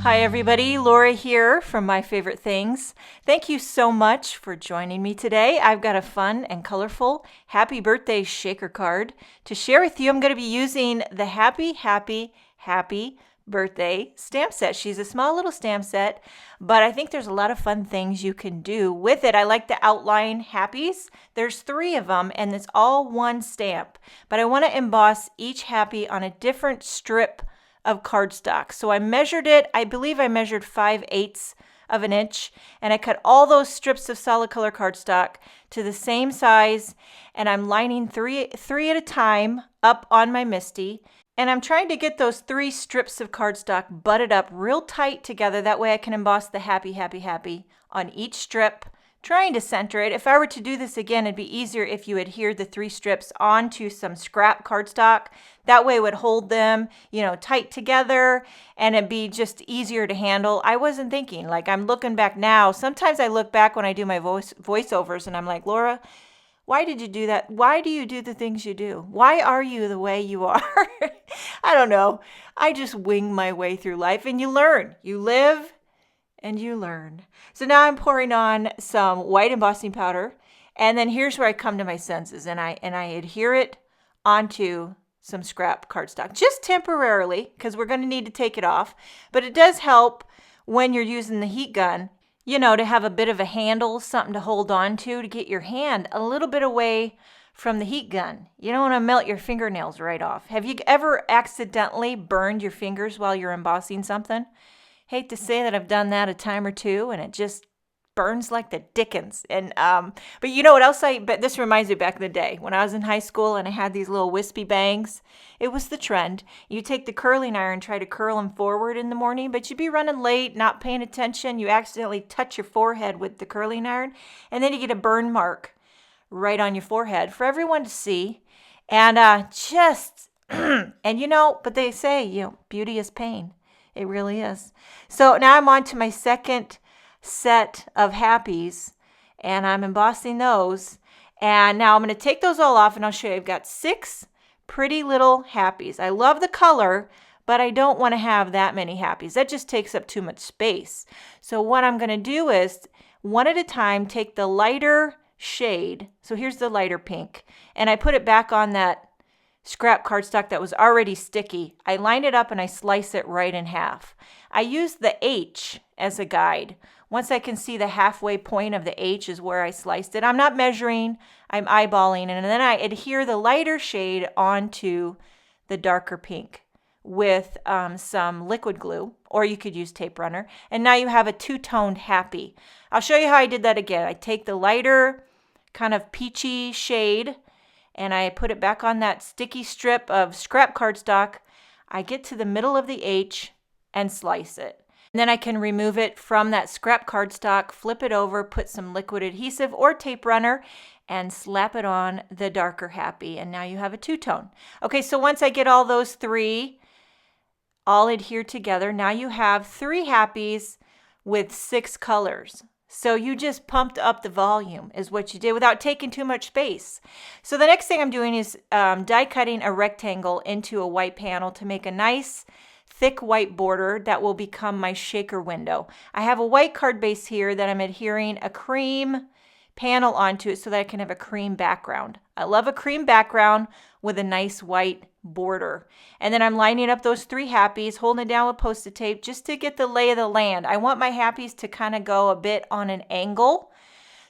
Hi everybody, Laura here from My Favorite Things. Thank you so much for joining me today. I've got a fun and colorful happy birthday shaker card to share with you. I'm going to be using the Happy Birthday stamp set. She's a small little stamp set, but I think there's a lot of fun things you can do with it. I like the outline happies. There's 3 of them and it's all one stamp, but I want to emboss each happy on a different strip of cardstock. So I measured it. I believe I measured 5/8 of an inch, and I cut all those strips of solid color cardstock to the same size, and I'm lining three at a time up on my MISTI, and I'm trying to get those 3 strips of cardstock butted up real tight together. That way I can emboss the happy on each strip, trying to center it. If I were to do this again, it'd be easier if you adhered the 3 strips onto some scrap cardstock. That way it would hold them, tight together, and it'd be just easier to handle. I wasn't thinking, I'm looking back now. Sometimes I look back when I do my voiceovers and I'm like, Laura, why did you do that? Why do you do the things you do? Why are you the way you are? I don't know. I just wing my way through life, and you learn. You live and you learn. So now I'm pouring on some white embossing powder, and then here's where I come to my senses, and I adhere it onto some scrap cardstock, just temporarily, because we're going to need to take it off. But it does help when you're using the heat gun, to have a bit of a handle, something to hold on to get your hand a little bit away from the heat gun. You don't want to melt your fingernails right off. Have you ever accidentally burned your fingers while you're embossing something? Hate to say that I've done that a time or two, and it just burns like the dickens. And but you know what else? But this reminds me back in the day when I was in high school and I had these little wispy bangs. It was the trend. You take the curling iron, try to curl them forward in the morning, but you'd be running late, not paying attention. You accidentally touch your forehead with the curling iron, and then you get a burn mark right on your forehead for everyone to see. And but they say, beauty is pain. It really is. So now I'm on to my second set of happies, and I'm embossing those. And now I'm going to take those all off, and I'll show you. I've got 6 pretty little happies. I love the color, but I don't want to have that many happies. That just takes up too much space. So what I'm going to do is, one at a time, take the lighter shade. So here's the lighter pink, and I put it back on that scrap cardstock that was already sticky. I line it up and I slice it right in half. I use the H as a guide. Once I can see the halfway point of the H is where I sliced it. I'm not measuring, I'm eyeballing, and then I adhere the lighter shade onto the darker pink with some liquid glue, or you could use tape runner. And now you have a 2-toned happy. I'll show you how I did that again. I take the lighter kind of peachy shade and I put it back on that sticky strip of scrap cardstock. I get to the middle of the H and slice it. And then I can remove it from that scrap cardstock, flip it over, put some liquid adhesive or tape runner, and slap it on the darker happy. And now you have a 2-tone. Okay, so once I get all those 3 all adhered together, now you have 3 happies with 6 colors. So you just pumped up the volume is what you did without taking too much space. So the next thing I'm doing is die cutting a rectangle into a white panel to make a nice thick white border that will become my shaker window. I have a white card base here that I'm adhering a cream panel onto it so that I can have a cream background. I love a cream background with a nice white border. And then I'm lining up those 3 happies, holding it down with Post-it tape just to get the lay of the land. I want my happies to kind of go a bit on an angle.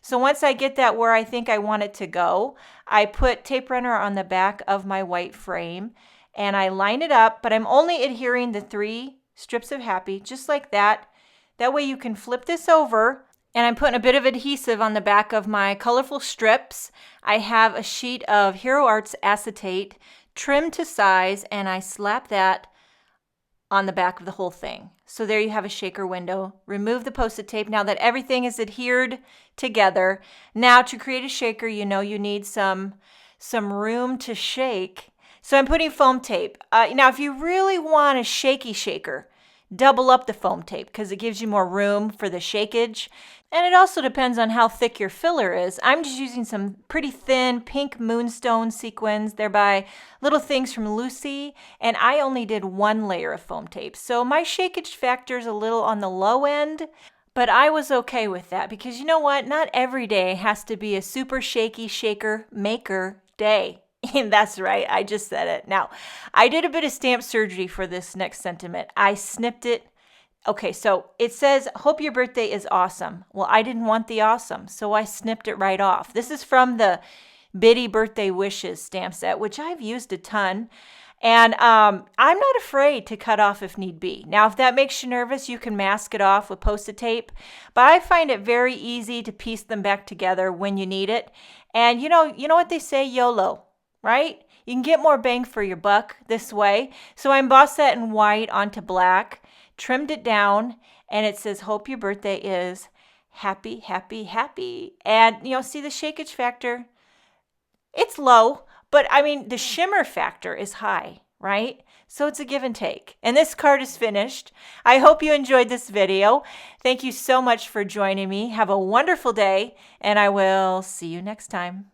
So once I get that where I think I want it to go, I put tape runner on the back of my white frame and I line it up, but I'm only adhering the 3 strips of happy just like that. That way you can flip this over. And I'm putting a bit of adhesive on the back of my colorful strips. I have a sheet of Hero Arts acetate trimmed to size, and I slap that on the back of the whole thing. So there you have a shaker window. Remove the Post-it tape now that everything is adhered together. Now to create a shaker, you need some room to shake. So I'm putting foam tape. Now if you really want a shaky shaker, double up the foam tape because it gives you more room for the shakeage. And it also depends on how thick your filler is. I'm just using some pretty thin pink moonstone sequins. They're by Little Things from Lucy, and I only did 1 layer of foam tape. So my shakeage factor is a little on the low end, but I was okay with that because you know what? Not every day has to be a super shaky shaker maker day. And that's right, I just said it. Now, I did a bit of stamp surgery for this next sentiment. I snipped it. Okay, so it says, hope your birthday is awesome. Well, I didn't want the awesome, so I snipped it right off. This is from the Biddy Birthday Wishes stamp set, which I've used a ton. And I'm not afraid to cut off if need be. Now, if that makes you nervous, you can mask it off with Post-it tape. But I find it very easy to piece them back together when you need it. And you know what they say, YOLO, right? You can get more bang for your buck this way. So I embossed that in white onto black, trimmed it down, and it says, hope your birthday is happy, happy, happy. And, see the shakeage factor? It's low, but I mean, the shimmer factor is high, right? So it's a give and take. And this card is finished. I hope you enjoyed this video. Thank you so much for joining me. Have a wonderful day, and I will see you next time.